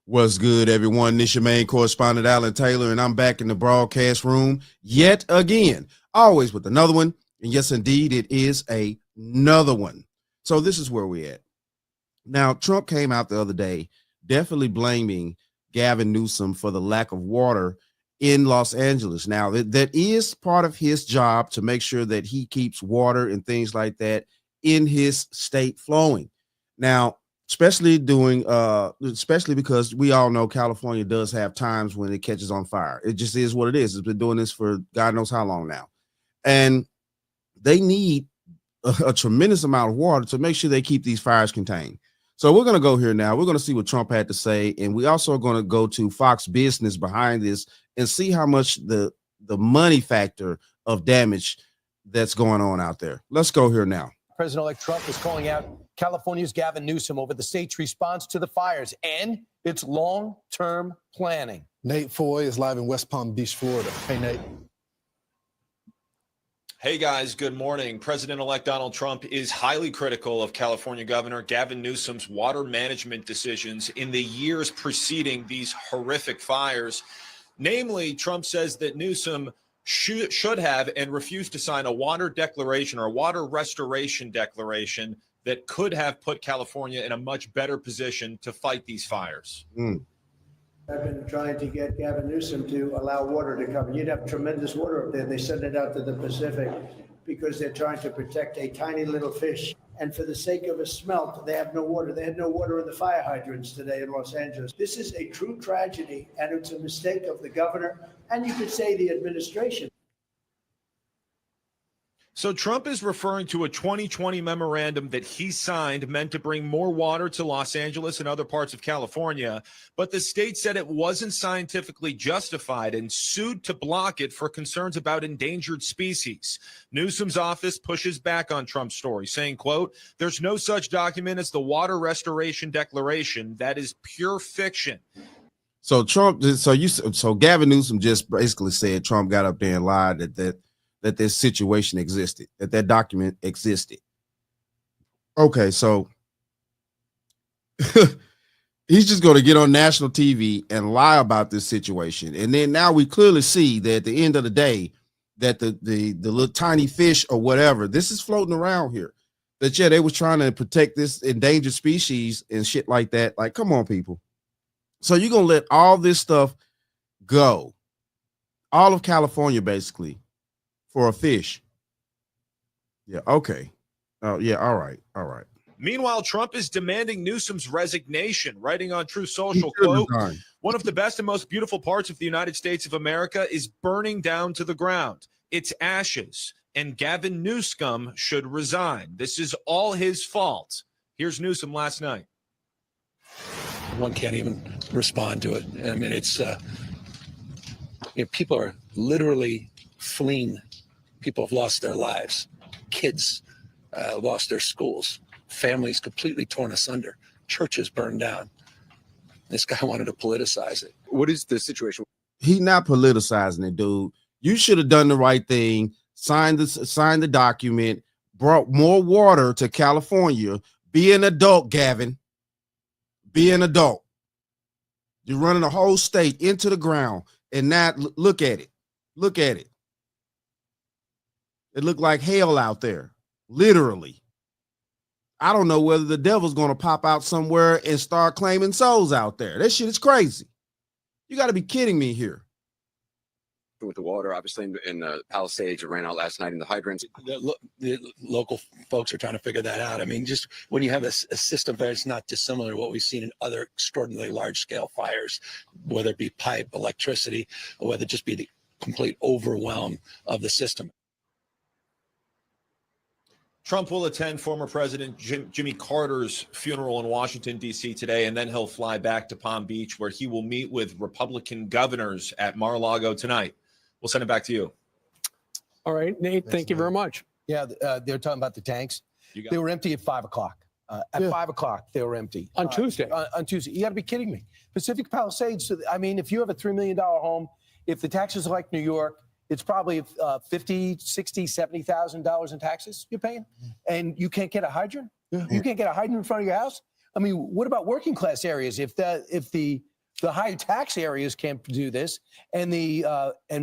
What's good, everyone? This your main correspondent, Alan Taylor, and I'm back in the broadcast room yet again, always with another one. And yes, indeed, it is another one. So this is where we're at. Now, Trump came out the other day, definitely blaming Gavin Newsom for the lack of water in Los Angeles. Now, that is part of his job to make sure that he keeps water and things like that in his state flowing. Now, especially because we all know California does have times when it catches on fire. It just is what it is. It's been doing this for God knows how long now. And they need a tremendous amount of water to make sure they keep these fires contained. So we're going to go here now. We're going to see what Trump had to say. And we also are going to go to Fox Business behind this and see how much the money factor of damage that's going on out there. Let's go here now. President-elect Trump is calling out California's Gavin Newsom over the state's response to the fires and its long-term planning. Nate Foy is live in West Palm Beach, Florida. Hey, Nate. Hey, guys. Good morning. President-elect Donald Trump is highly critical of California Governor Gavin Newsom's water management decisions in the years preceding these horrific fires. Namely, Trump says that Newsom should have and refused to sign a water declaration or a water restoration declaration that could have put California in a much better position to fight these fires. I've been trying to get Gavin Newsom to allow water to come. You'd have tremendous water up there. They send it out to the Pacific because they're trying to protect a tiny little fish. And for the sake of a smelt, they have no water. They had no water in the fire hydrants today in Los Angeles. This is a true tragedy, and it's a mistake of the governor, and you could say the administration. So Trump is referring to a 2020 memorandum that he signed meant to bring more water to Los Angeles and other parts of California, but the state said it wasn't scientifically justified and sued to block it for concerns about endangered species. Newsom's office pushes back on Trump's story, saying, quote, "There's no such document as the Water Restoration Declaration. That is pure fiction." So Gavin Newsom just basically said Trump got up there and lied that this situation existed, that document existed. Okay, so he's just going to get on national TV and lie about this situation. And then now we clearly see that at the end of the day, that the little tiny fish or whatever, this is floating around here. That, yeah, they was trying to protect this endangered species and shit like that. Like, come on, people. So you're going to let all this stuff go. All of California, basically, for a fish. Yeah, okay. Oh, yeah, all right. Meanwhile, Trump is demanding Newsom's resignation, writing on Truth Social, quote, "One of the best and most beautiful parts of the United States of America is burning down to the ground. It's ashes, and Gavin Newsom should resign. This is all his fault." Here's Newsom last night. One can't even respond to it. I mean, it's people are literally fleeing. People have lost their lives. Kids lost their schools. Families completely torn asunder. Churches burned down. This guy wanted to politicize it. What is the situation? He's not politicizing it, dude. You should have done the right thing. Signed the document. Brought more water to California. Be an adult, Gavin. Be an adult. You're running the whole state into the ground, and now look at it. Look at it. It looked like hell out there, literally. I don't know whether the devil's going to pop out somewhere and start claiming souls out there. That shit is crazy. You got to be kidding me here. With the water, obviously, in the Palisades, it ran out last night in the hydrants. The local folks are trying to figure that out. I mean, just when you have a system that's not dissimilar to what we've seen in other extraordinarily large-scale fires, whether it be pipe, electricity, or whether it just be the complete overwhelm of the system. Trump will attend former President Jimmy Carter's funeral in Washington, D.C. today, and then he'll fly back to Palm Beach, where he will meet with Republican governors at Mar-a-Lago tonight. We'll send it back to you. All right, Nate, thank you very much. Yeah, they're talking about the tanks. They were empty at 5 o'clock. At 5 o'clock, they were empty. On Tuesday? On Tuesday. You got to be kidding me. Pacific Palisades, I mean, if you have a $3 million home, if the taxes are like New York, it's probably $50,000, $60,000, $70,000 in taxes you're paying, and you can't get a hydrant. You can't get a hydrant in front of your house. I mean, what about working class areas? If the The high tax areas can't do this. And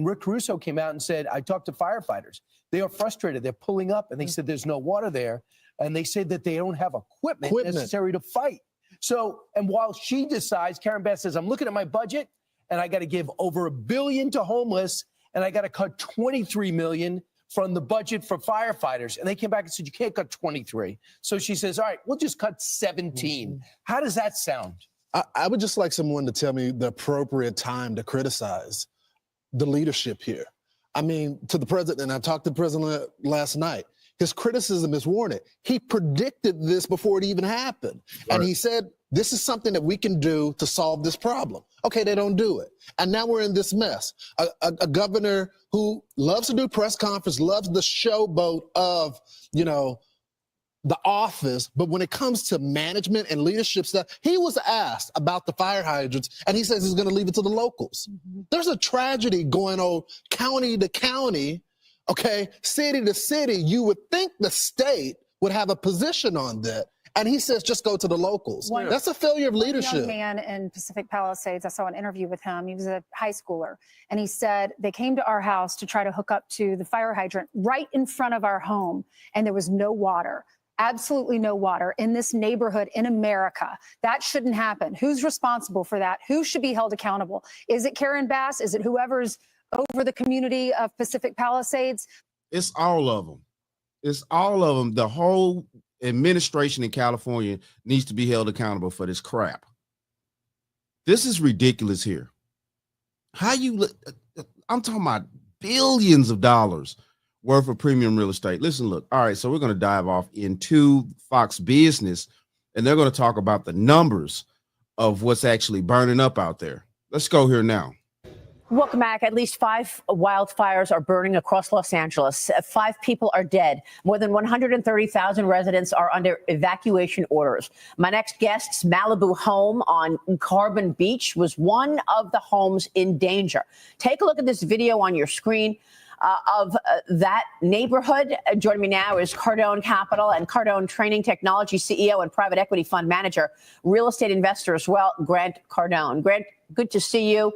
Rick Russo came out and said, I talked to firefighters. They are frustrated. They're pulling up, and they said there's no water there. And they said that they don't have equipment necessary to fight. So, and while she decides, Karen Bass says, I'm looking at my budget, and I got to give over $1 billion to homeless, and I got to cut $23 million from the budget for firefighters. And they came back and said, you can't cut 23. So she says, all right, we'll just cut 17. How does that sound? I would just like someone to tell me the appropriate time to criticize the leadership here. I mean, to the president, and I talked to the president last night, his criticism is warranted. He predicted this before it even happened. Right. And he said, this is something that we can do to solve this problem. Okay, they don't do it. And now we're in this mess. A governor who loves to do press conference, loves the showboat of, you know, the office, but when it comes to management and leadership stuff, he was asked about the fire hydrants, and he says he's going to leave it to the locals. There's a tragedy going on county to county, okay, city to city. You would think the state would have a position on that, and he says just go to the locals. That's a failure of leadership. One young man in Pacific Palisades, I saw an interview with him. He was a high schooler, and he said they came to our house to try to hook up to the fire hydrant right in front of our home, and there was no water. Absolutely no water in this neighborhood in America. That shouldn't happen. Who's responsible for that? Who should be held accountable? Is it Karen Bass? Is it whoever's over the community of Pacific Palisades? It's all of them. It's all of them. The whole administration in California needs to be held accountable for this crap. This is ridiculous here. I'm talking about billions of dollars worth of premium real estate. Listen, look, all right, so we're going to dive off into Fox Business, and they're going to talk about the numbers of what's actually burning up out there. Let's go here now. Welcome back. At least 5 wildfires are burning across Los Angeles. 5 people are dead. More than 130,000 residents are under evacuation orders. My next guest's Malibu home on Carbon Beach was one of the homes in danger. Take a look at this video on your screen. Of that neighborhood. Joining me now is Cardone Capital and Cardone Training Technology CEO and private equity fund manager, real estate investor as well, Grant Cardone. Grant, good to see you.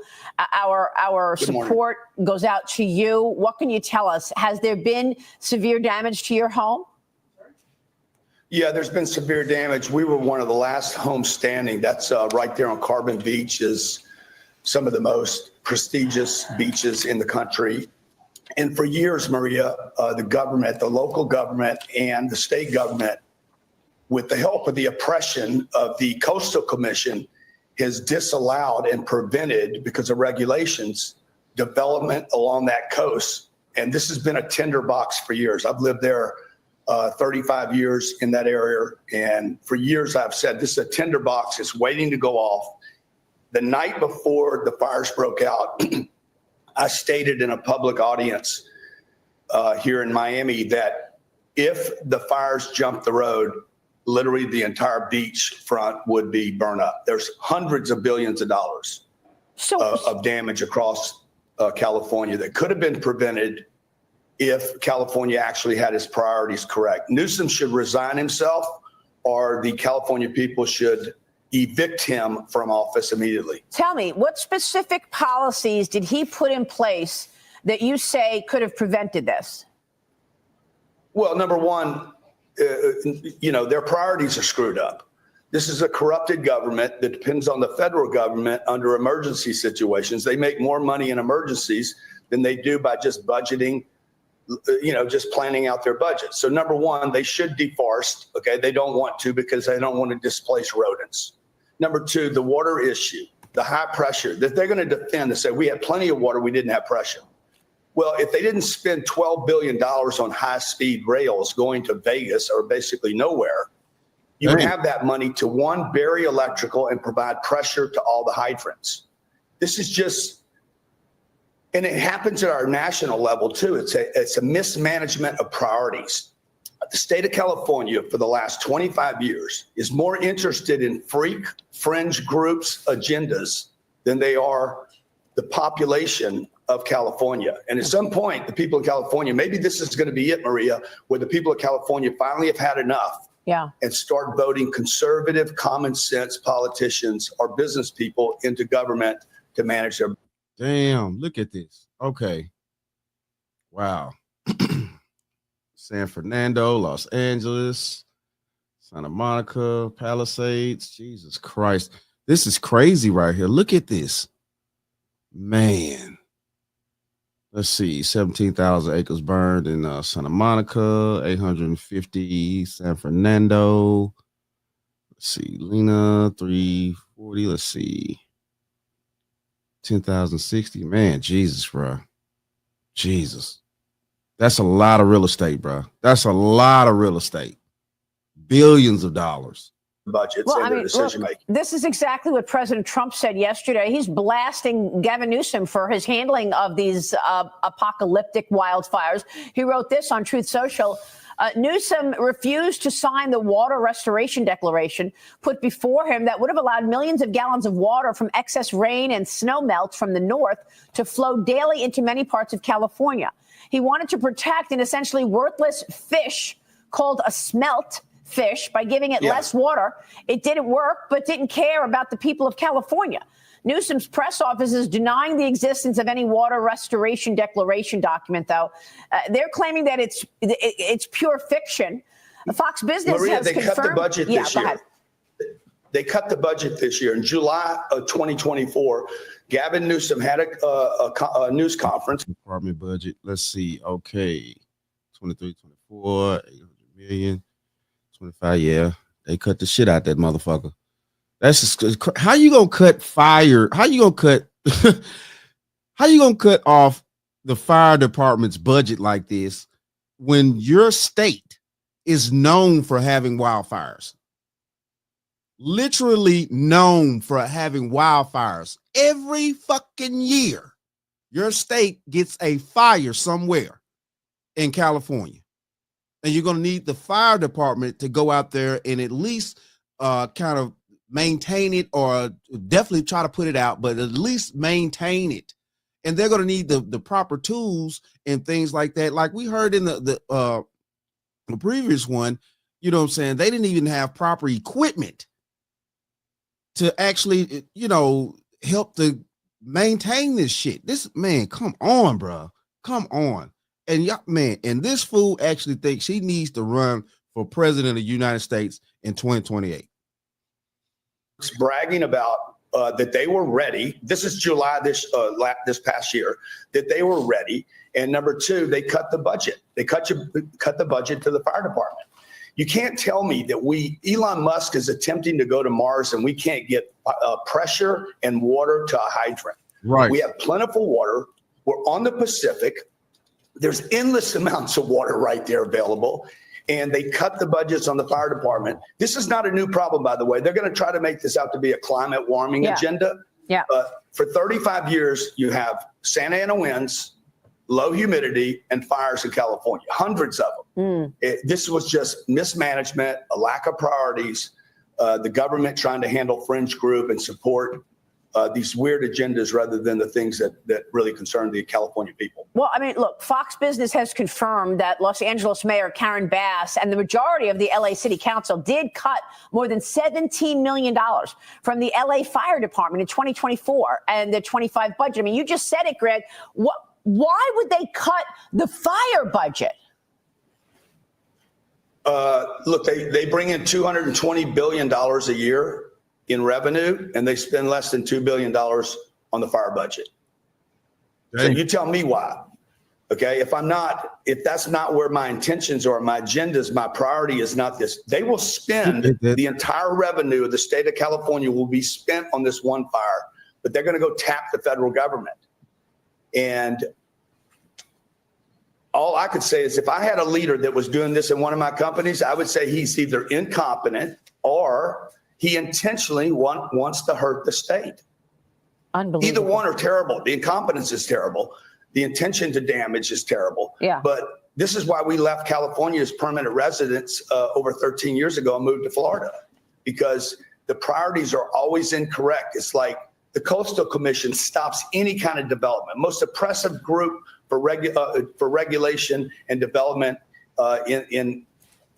Our support goes out to you. What can you tell us? Has there been severe damage to your home? Yeah, there's been severe damage. We were one of the last homes standing. That's right there on Carbon Beach, is some of the most prestigious beaches in the country. And for years, Maria, the government, the local government and the state government, with the help of the oppression of the Coastal Commission, has disallowed and prevented, because of regulations, development along that coast. And this has been a tinderbox for years. I've lived there 35 years in that area. And for years, I've said this is a tinderbox. It's waiting to go off. The night before the fires broke out, I stated in a public audience here in Miami that if the fires jumped the road, literally the entire beach front would be burned up. There's hundreds of billions of dollars of damage across California that could have been prevented if California actually had its priorities correct. Newsom should resign himself, or the California people should evict him from office immediately. Tell me, what specific policies did he put in place that you say could have prevented this? Well, number one, their priorities are screwed up. This is a corrupted government that depends on the federal government under emergency situations. They make more money in emergencies than they do by just budgeting, just planning out their budget. So number one, they should deforest. Okay, they don't want to because they don't want to displace rodents. Number two, the water issue, the high pressure that they're going to defend and say we had plenty of water, we didn't have pressure. Well, if they didn't spend $12 billion on high-speed rails going to Vegas or basically nowhere, you would have that money to, one, bury electrical and provide pressure to all the hydrants. This is just, and it happens at our national level too. It's a mismanagement of priorities. The state of California for the last 25 years is more interested in freak fringe groups' agendas than they are the population of California. And at some point, the people of California, maybe this is going to be it, Maria, where the people of California finally have had enough Yeah. and start voting conservative, common sense politicians or business people into government to manage their. Damn, look at this. Okay. Wow. San Fernando, Los Angeles, Santa Monica, Palisades. Jesus Christ. This is crazy right here. Look at this. Man. Let's see. 17,000 acres burned in Santa Monica, 850 San Fernando. Let's see. Lena, 340. Let's see. 10,060. Man, Jesus, bro. Jesus. That's a lot of real estate, bro. That's a lot of real estate. Billions of dollars. Budgets Well, and I their mean, decision look, making. this is exactly what President Trump said yesterday. He's blasting Gavin Newsom for his handling of these apocalyptic wildfires. He wrote this on Truth Social. Newsom refused to sign the water restoration declaration put before him that would have allowed millions of gallons of water from excess rain and snow melt from the north to flow daily into many parts of California. He wanted to protect an essentially worthless fish called a smelt fish by giving it less water. It didn't work, but didn't care about the people of California. Newsom's press office is denying the existence of any water restoration declaration document, though. They're claiming that it's pure fiction. Fox Business Maria, has they confirmed. cut the budget this go year. ahead. They cut the budget this year. In July of 2024, Gavin Newsom had a news conference. Department budget. Let's see. Okay. 23, 24, 800 million. 25, yeah. They cut the shit out that motherfucker. That's just how you gonna cut fire? How you gonna cut off the fire department's budget like this when your state is known for having wildfires? Literally known for having wildfires. Every fucking year, your state gets a fire somewhere in California. And you're going to need the fire department to go out there and at least kind of maintain it, or definitely try to put it out, but at least maintain it. And they're going to need the proper tools and things like that. Like we heard in the previous one, you know what I'm saying? They didn't even have proper equipment to actually, help to maintain this shit. This, man, come on, bro. Come on. And y'all, man, and this fool actually thinks he needs to run for president of the United States in 2028. Bragging about that they were ready. This is July this past year, that they were ready. And number two, they cut the budget. They cut the budget to the fire department. You can't tell me that Elon Musk is attempting to go to Mars and we can't get pressure and water to a hydrant. Right. We have plentiful water. We're on the Pacific. There's endless amounts of water right there available. And they cut the budgets on the fire department. This is not a new problem, by the way. They're going to try to make this out to be a climate warming agenda. Yeah. For 35 years, you have Santa Ana winds, low humidity, and fires in California, hundreds of them. This was just mismanagement, a lack of priorities, the government trying to handle fringe group and support these weird agendas rather than the things that really concern the California people. Well, I mean, look, Fox Business has confirmed that Los Angeles Mayor Karen Bass and the majority of the LA City Council did cut more than $17 million from the LA Fire Department in 2024 and the 25 budget. I mean, you just said it, Greg. Why would they cut the fire budget? Look, they bring in $220 billion a year in revenue, and they spend less than $2 billion on the fire budget. So you tell me why. Okay, if that's not where my intentions are, my agendas, my priority is not this. They will spend the entire revenue of the state of California will be spent on this one fire, but they're going to go tap the federal government. And all I could say is if I had a leader that was doing this in one of my companies, I would say he's either incompetent or he intentionally wants to hurt the state. Unbelievable. Either one are terrible. The incompetence is terrible. The intention to damage is terrible. Yeah. But this is why we left California as permanent residents over 13 years ago and moved to Florida, because the priorities are always incorrect. It's like the Coastal Commission stops any kind of development. Most oppressive group for regulation and development in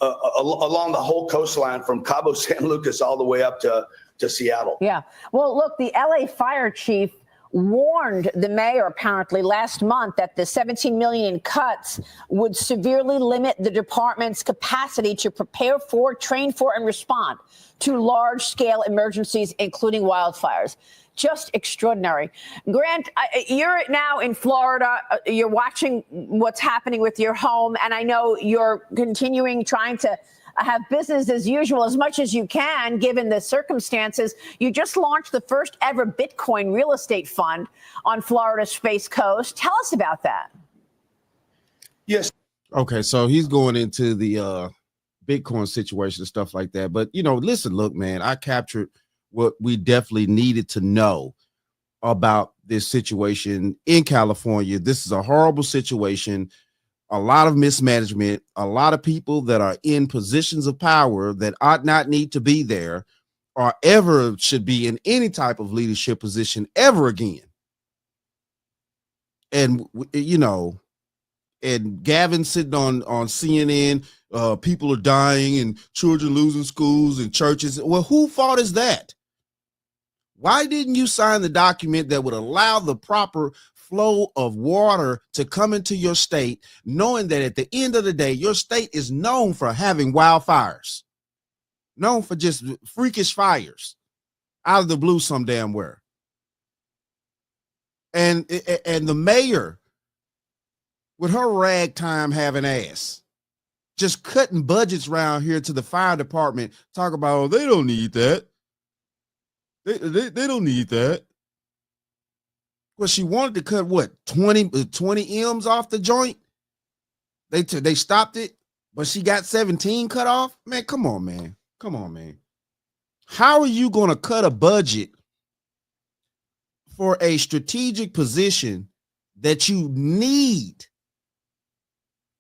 along the whole coastline from Cabo San Lucas all the way up to Seattle. Yeah. Well, look, the LA fire chief warned the mayor apparently last month that the 17 million in cuts would severely limit the department's capacity to prepare for, train for, and respond to large-scale emergencies, including wildfires. Just extraordinary. Grant, you're now in Florida. You're watching what's happening with your home, and I know you're continuing trying to have business as usual as much as you can, given the circumstances. You just launched the first ever Bitcoin real estate fund on Florida's Space Coast. Tell us about that. Yes. Okay, so he's going into the Bitcoin situation and stuff like that. But, listen, look, man, I captured what we definitely needed to know about this situation in California. This is a horrible situation. A lot of mismanagement, a lot of people that are in positions of power that ought not need to be there or ever should be in any type of leadership position ever again. And, and Gavin sitting on CNN, people are dying and children losing schools and churches. Well, who fault is that? Why didn't you sign the document that would allow the proper flow of water to come into your state, knowing that at the end of the day, your state is known for having wildfires, known for just freakish fires out of the blue some damn where. And the mayor with her ragtime having ass, just cutting budgets around here to the fire department, talk about, oh, they don't need that. They don't need that. Well, she wanted to cut what, 20 M's off the joint? They stopped it, but she got 17 cut off? Man, come on, man. Come on, man. How are you going to cut a budget for a strategic position that you need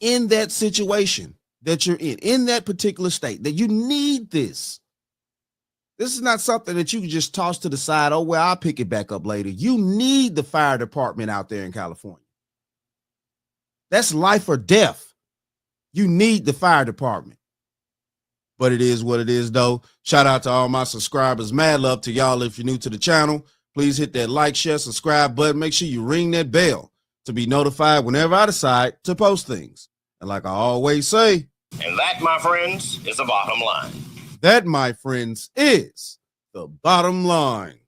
in that situation that you're in that particular state, that you need this? This is not something that you can just toss to the side. Oh, well, I'll pick it back up later. You need the fire department out there in California. That's life or death. You need the fire department. But it is what it is, though. Shout out to all my subscribers. Mad love to y'all. If you're new to the channel, please hit that like, share, subscribe button. Make sure you ring that bell to be notified whenever I decide to post things. And like I always say, and that, my friends, is the bottom line. That, my friends, is the bottom line.